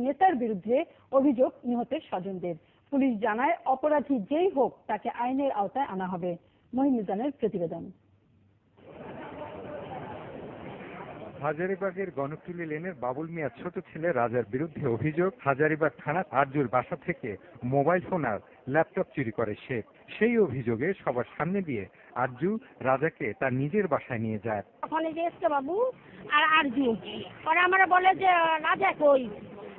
নেতার বিরুদ্ধে অভিযোগ নিহতের স্বজনদের। পুলিশ জানায় অপরাধী যেই হোক তাকে আইনের আওতায় আনা হবে। মহিনুদ্দিনের প্রতিবেদন। হাজারীবাগের গণকটুলি লেনের বাবুল মিয়ার ছোট ছেলে রাজার বিরুদ্ধে অভিযোগ, হাজারীবাগ থানা আরজুর বাসা থেকে মোবাইল ফোন আর ল্যাপটপ চুরি করে সে। সেই অভিযোগে সবার সামনে দিয়ে আরজু রাজাকে তার নিজের বাসায় নিয়ে যায়। ওখানে যে এসছে বাবু আর আরজু, পরে আমরা বলে যে রাজা কই?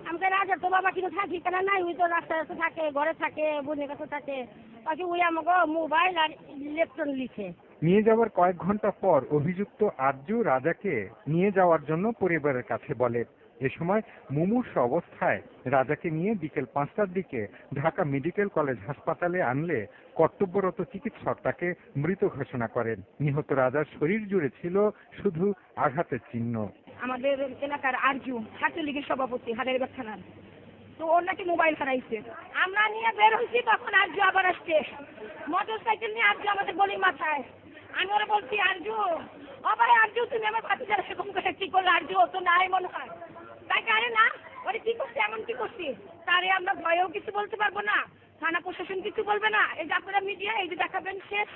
আমাকে রাজা তো বাবা কিন্তু থাকি কেন নাই, ওই তো রাস্তায় থাকে, ঘরে থাকে, বোনের কাছে থাকে, বাকি ওই আমাকে মোবাইল আর ল্যাপটপ লিখে নিয়ে যাওয়ার কয়েক ঘন্টা পর অভিযুক্ত আরজু রাজাকে নিয়ে যাওয়ার জন্য পরিবারের কাছে বলে। এ সময় মুমূর্ষ অবস্থায় রাজাকে নিয়ে বিকেল 5টার দিকে ঢাকা মেডিকেল কলেজ হাসপাতালে আনলে কর্তব্যরত চিকিৎসক তাকে মৃত ঘোষণা করেন। নিহত রাজার শরীর জুড়ে ছিল শুধু আঘাতের চিহ্ন। আমাদের এলাকার আরজু ছাত্রলীগের সভাপতি হাজারীবাগ থানার, তো ওর নাকি মোবাইল হারাইছে। আমরা নিয়ে বের হয়েছি, তখন আরজু আবার আসছে মোটর সাইকেল নিয়ে। আরজু আমাদের গলির মাথায়, আমি ওরা বলছি আরজু, ও ভাই আরজু তুমি আমার ভাতিজার সেরকম করে কি করলে? আরজু ও তো নাই মনে হয়, তাকে আরে না ওরে কি করছি, এমন কি করছি? তারে আমরা ভয়েও কিছু বলতে পারবো না, থানা প্রশাসন কিছু বলবে না। এই যে আপনারা মিডিয়া এই যে দেখাবেন, শেষ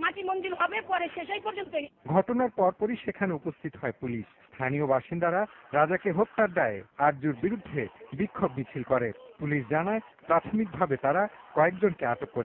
মাটি মন্দির হবে পরে, শেষ এই পর্যন্ত। ঘটনার পরপরই সেখানে উপস্থিত হয় পুলিশ। স্থানীয় বাসিন্দারা রাজাকে হত্যার দায়ে আরজুর বিরুদ্ধে বিক্ষোভ মিছিল করে। পুলিশ জানায় প্রাথমিকভাবে তারা কয়েকজনকে আটক করে।